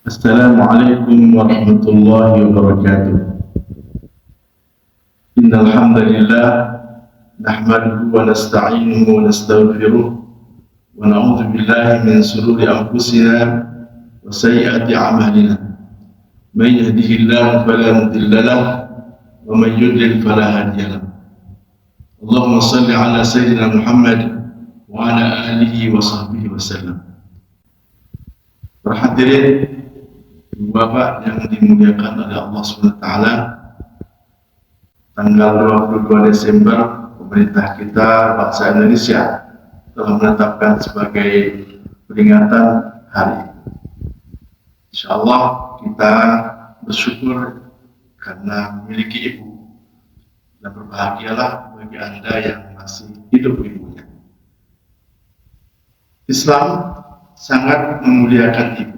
Assalamualaikum warahmatullahi wabarakatuh. Innal hamdalillah nahmaduhu wa nasta'inuhu wa nastaghfiruh wa na'udzu billahi min shururi anfusina wa sayyiati a'malina. May yahdihillahu fala mudilla lahu wa may yudlil fala hadiya lahu. Allahumma shalli ala sayyidina Muhammad wa ala alihi wa sahbihi wasallam. Para hadirin Bapak yang dimuliakan oleh Allah SWT, tanggal 22 Desember pemerintah kita bangsa Indonesia telah menetapkan sebagai peringatan hari ibu. InsyaAllah kita bersyukur karena memiliki ibu, dan berbahagialah bagi Anda yang masih hidup ibunya. Islam sangat memuliakan ibu,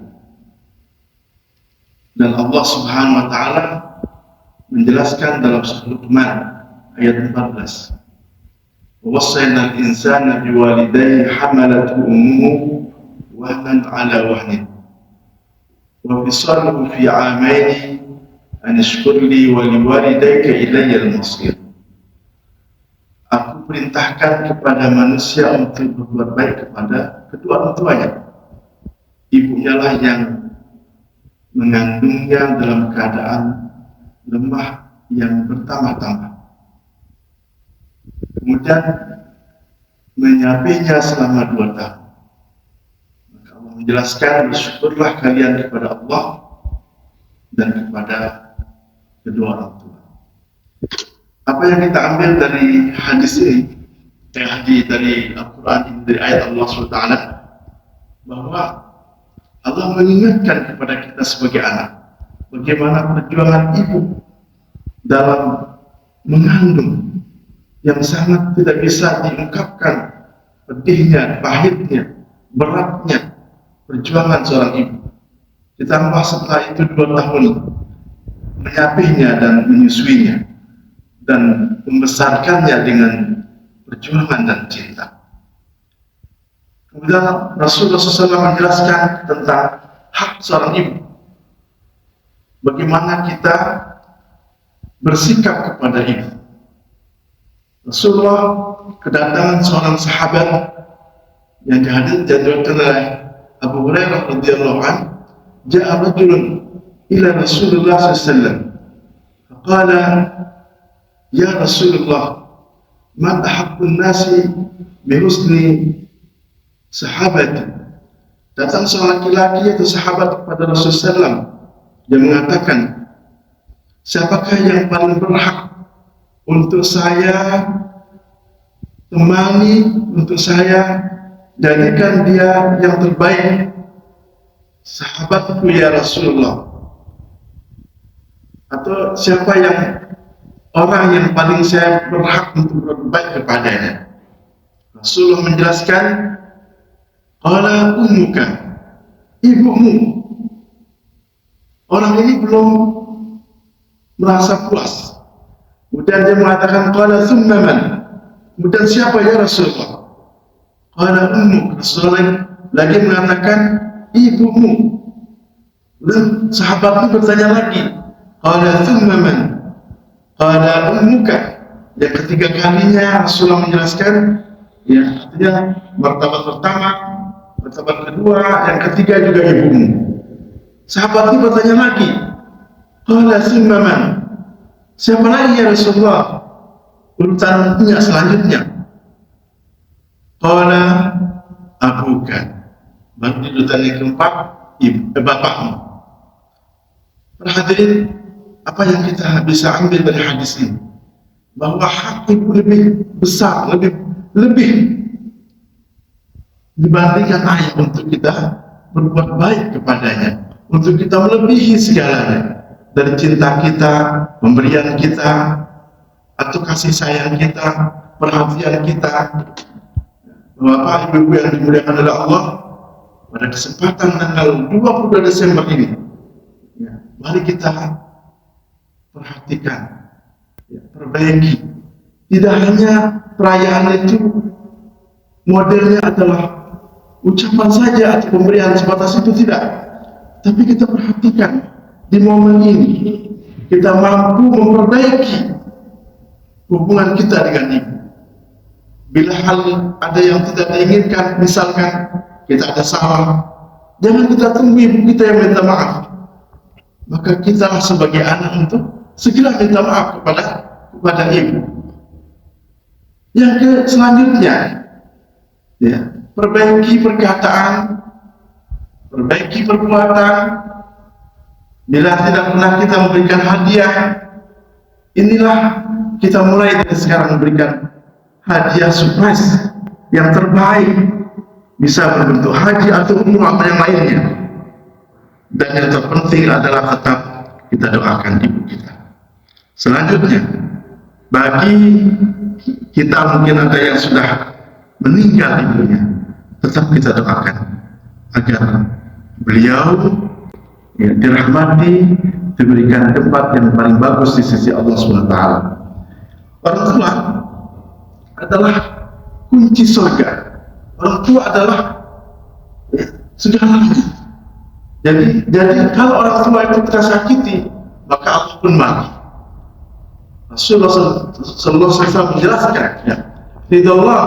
dan Allah Subhanahu wa Ta'ala menjelaskan dalam surah Luqman ayat 14, "Wawassayna al-insana biwalidayhi hamalathu ummuhu wahnan 'ala wahnin wa fisaluhu fi 'amaini an ishkur li wa liwalidayka ilayya al-masir." Aku perintahkan kepada manusia untuk berbuat baik kepada kedua orang tuanya. Ibunya lah yang mengandungnya dalam keadaan lemah yang bertambah-tambah, kemudian menyapihnya selama 2 tahun. Maka Allah menjelaskan, bersyukurlah kalian kepada Allah dan kepada kedua orang tua. Apa yang kita ambil dari hadis ini, dari Al-Quran ini, dari ayat Allah SWT, bahwa Allah mengingatkan kepada kita sebagai anak bagaimana perjuangan ibu dalam mengandung yang sangat tidak bisa diungkapkan, pedihnya, pahitnya, beratnya perjuangan seorang ibu. Ditambah setelah itu 2 tahun menyapihnya dan menyusuinya dan membesarkannya dengan perjuangan dan cinta. Kemudian Rasulullah SAW menjelaskan tentang hak seorang ibu, bagaimana kita bersikap kepada ibu. Rasulullah kedatangan seorang sahabat yang diriwayatkan oleh Abu Hurairah radhiyallahu anhu, "Ja'a rajulun ila Rasulullah sallallahu alaihi wasallam, faqala ya Rasulullah, man ahabbun nasi bi husni sahabat." Datang seorang laki-laki yaitu sahabat kepada Rasulullah SAW yang mengatakan, siapakah yang paling berhak untuk saya temani, untuk saya jadikan dia yang terbaik sahabatku ya Rasulullah, atau siapa yang orang yang paling saya berhak untuk berbaik kepadanya? Rasulullah menjelaskan, qala ummuka, ibumu. Orang ini belum merasa puas. Kemudian dia mengatakan, qala thumma man, kemudian siapa ya Rasulullah? Qala ummuk. Rasulullah lagi mengatakan ibumu. Dan sahabat itu bertanya lagi, qala thumma man, qala ummuka. Yang ketiga kalinya Rasulullah menjelaskan, ya artinya martabat pertama, martabat kedua, yang ketiga juga ibumu. Sahabat itu bertanya lagi, qala thumma man, siapa lagi ya Rasulullah urutannya selanjutnya? Qala abuka. Baru di urutan yang keempat, bapakmu. Hadirin, apa yang kita bisa ambil dari hadis ini? Bahwa hak ibu lebih besar, lebih dibandingkan ayah untuk kita berbuat baik kepadanya, untuk kita melebihi segalanya, dari cinta kita, pemberian kita, atau kasih sayang kita, perhatian kita. Bapak ibu yang dimuliakan oleh Allah, pada kesempatan tanggal 22 Desember ini, ya, mari kita perhatikan, ya, perbaiki. Tidak hanya perayaan itu modelnya adalah ucapan saja atau pemberian sebatas itu, tidak. Tapi kita pastikan di momen ini kita mampu memperbaiki hubungan kita dengan ibu. Bila hal ada yang tidak diinginkan, misalkan kita ada salah, jangan kita tunggu ibu kita yang minta maaf. Maka kita sebagai anak untuk segera minta maaf kepada ibu. Yang selanjutnya, ya, perbaiki perkataan, perbaiki perbuatan. Bila tidak pernah kita memberikan hadiah, inilah kita mulai dari sekarang memberikan hadiah surprise yang terbaik, bisa berbentuk haji atau umroh atau yang lainnya. Dan yang terpenting adalah tetap kita doakan ibu kita. Selanjutnya, bagi kita mungkin ada yang sudah meninggal ibunya, tetap kita doakan agar beliau dirahmati, diberikan tempat yang paling bagus di sisi Allah SWT. Orang tua adalah kunci surga. Orang tua adalah segalanya. Jadi kalau orang tua itu kita sakiti, maka Allah pun mati. Rasulullah Sallallahu Alaihi Wasallam menjelaskan, ya, ridallah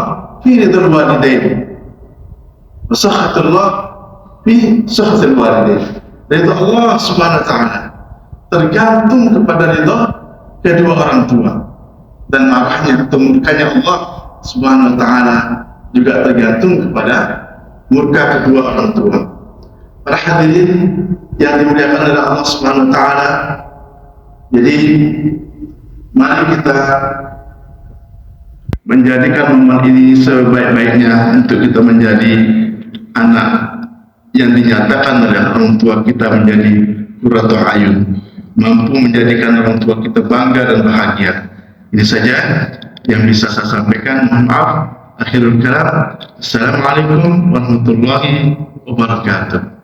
fi ridal walidain, wa sakhatullah fi sakhatil walidain. Ridha Allah Subhanahu Wa Taala tergantung kepada ridha kedua orang tua, dan marahnya atau murkanya Allah Subhanahu Wa Taala juga tergantung kepada murka kedua orang tua. Para hadirin yang dimuliakan oleh Allah Subhanahu Wa Taala, jadi mari kita menjadikan momen ini sebaik-baiknya untuk kita menjadi anak yang dinyatakan oleh orang tua kita menjadi qurratu ayun, mampu menjadikan orang tua kita bangga dan bahagia. Ini saja yang bisa saya sampaikan. Mohon maaf. Akhirul kalam. Assalamualaikum warahmatullahi wabarakatuh.